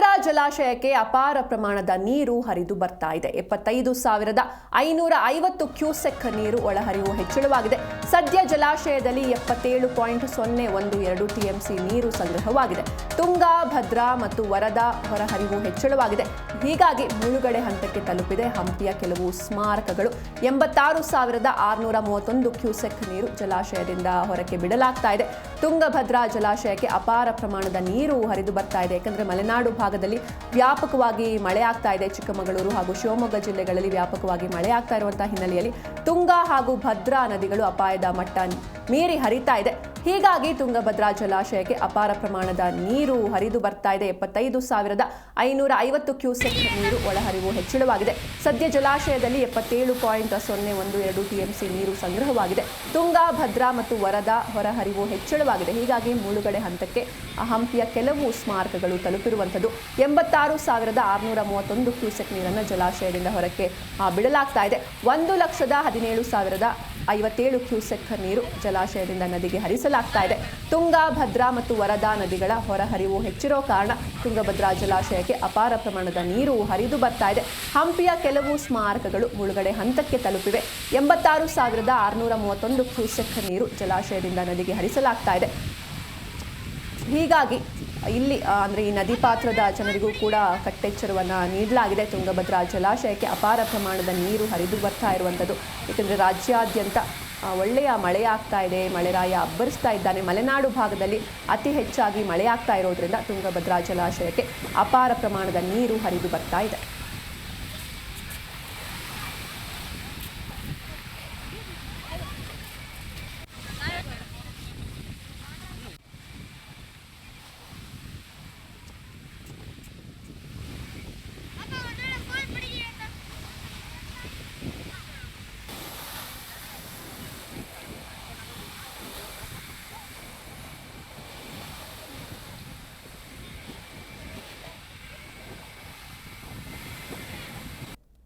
ಭದ್ರಾ ಜಲಾಶಯಕ್ಕೆ ಅಪಾರ ಪ್ರಮಾಣದ ನೀರು ಹರಿದು ಬರ್ತಾ ಇದೆ. 75,550 ಕ್ಯೂಸೆಕ್ ನೀರು ಒಳಹರಿವು ಹೆಚ್ಚಳವಾಗಿದೆ. ಸದ್ಯ ಜಲಾಶಯದಲ್ಲಿ 77.012 ಟಿಎಂಸಿ ನೀರು ಸಂಗ್ರಹವಾಗಿದೆ. ತುಂಗಾ, ಭದ್ರಾ ಮತ್ತು ವರದಾ ಹೊರಹರಿವು ಹೆಚ್ಚಳವಾಗಿದೆ. ಹೀಗಾಗಿ ಮುಳುಗಡೆ ಹಂತಕ್ಕೆ ತಲುಪಿದೆ ಹಂಪಿಯ ಕೆಲವು ಸ್ಮಾರಕಗಳು. 86,631 ಕ್ಯೂಸೆಕ್ ನೀರು ಜಲಾಶಯದಿಂದ ಹೊರಕ್ಕೆ ಬಿಡಲಾಗ್ತಾ ಇದೆ. ತುಂಗಭದ್ರಾ ಜಲಾಶಯಕ್ಕೆ ಅಪಾರ ಪ್ರಮಾಣದ ನೀರು ಹರಿದು ಬರ್ತಾ ಇದೆ. ಯಾಕಂದ್ರೆ ಮಲೆನಾಡು ಭಾಗದಲ್ಲಿ ವ್ಯಾಪಕವಾಗಿ ಮಳೆ ಆಗ್ತಾ ಇದೆ. ಚಿಕ್ಕಮಗಳೂರು ಹಾಗೂ ಶಿವಮೊಗ್ಗ ಜಿಲ್ಲೆಗಳಲ್ಲಿ ವ್ಯಾಪಕವಾಗಿ ಮಳೆ ಆಗ್ತಾ ಇರುವಂತಹ ಹಿನ್ನೆಲೆಯಲ್ಲಿ ತುಂಗಾ ಹಾಗೂ ಭದ್ರಾ ನದಿಗಳು ಅಪಾಯದ ಮಟ್ಟ ಮೀರಿ ಹರಿತಾ ಇದೆ. ಹೀಗಾಗಿ ತುಂಗಭದ್ರಾ ಜಲಾಶಯಕ್ಕೆ ಅಪಾರ ಪ್ರಮಾಣದ ನೀರು ಹರಿದು ಬರ್ತಾ ಇದೆ. 75,550 ಕ್ಯೂಸೆಕ್ ನೀರು ಒಳಹರಿವು ಹೆಚ್ಚಳವಾಗಿದೆ. ಸದ್ಯ ಜಲಾಶಯದಲ್ಲಿ 77.012 ಟಿಎಂಸಿ ನೀರು ಸಂಗ್ರಹವಾಗಿದೆ. ತುಂಗಾ, ಭದ್ರಾ ಮತ್ತು ವರದಾ ಹೊರಹರಿವು ಹೆಚ್ಚಳವಾಗಿದೆ. ಹೀಗಾಗಿ ಮುಳುಗಡೆ ಹಂತಕ್ಕೆ ಹಂಪಿಯ ಕೆಲವು ಸ್ಮಾರಕಗಳು ತಲುಪಿರುವಂಥದ್ದು. 86,631 ಕ್ಯೂಸೆಕ್ ನೀರನ್ನು ಜಲಾಶಯದಿಂದ ಹೊರಕ್ಕೆ ಬಿಡಲಾಗ್ತಾ ಇದೆ. 1,17,57 ಕ್ಯೂಸೆಕ್ ನೀರು ಜಲಾಶಯದಿಂದ ನದಿಗೆ ಹರಿಸಲಾಗ್ತಾ ಇದೆ. ತುಂಗಾ, ಭದ್ರಾ ಮತ್ತು ವರದಾ ನದಿಗಳ ಹೊರಹರಿವು ಹೆಚ್ಚಿರೋ ಕಾರಣ ತುಂಗಭದ್ರಾ ಜಲಾಶಯಕ್ಕೆ ಅಪಾರ ಪ್ರಮಾಣದ ನೀರು ಹರಿದು ಬರ್ತಾ ಇದೆ. ಹಂಪಿಯ ಕೆಲವು ಸ್ಮಾರಕಗಳು ಮುಳುಗಡೆ ಹಂತಕ್ಕೆ ತಲುಪಿವೆ. 86,631 ಕ್ಯೂಸೆಕ್ ನೀರು ಜಲಾಶಯದಿಂದ ನದಿಗೆ ಹರಿಸಲಾಗ್ತಾ ಇದೆ. ಹೀಗಾಗಿ ಇಲ್ಲಿ ಅಂದರೆ ಈ ನದಿ ಪಾತ್ರದ ಜನರಿಗೂ ಕೂಡ ಕಟ್ಟೆಚ್ಚರವನ್ನು ನೀಡಲಾಗಿದೆ. ತುಂಗಭದ್ರಾ ಜಲಾಶಯಕ್ಕೆ ಅಪಾರ ಪ್ರಮಾಣದ ನೀರು ಹರಿದು ಬರ್ತಾ ಇರುವಂಥದ್ದು. ಏಕೆಂದರೆ ರಾಜ್ಯಾದ್ಯಂತ ಒಳ್ಳೆಯ ಮಳೆ ಆಗ್ತಾ ಇದೆ. ಮಳೆರಾಯ ಅಬ್ಬರಿಸ್ತಾ ಇದ್ದಾನೆ. ಮಲೆನಾಡು ಭಾಗದಲ್ಲಿ ಅತಿ ಹೆಚ್ಚಾಗಿ ಮಳೆ ಆಗ್ತಾ ಇರೋದ್ರಿಂದ ತುಂಗಭದ್ರಾ ಜಲಾಶಯಕ್ಕೆ ಅಪಾರ ಪ್ರಮಾಣದ ನೀರು ಹರಿದು ಬರ್ತಾ ಇದೆ.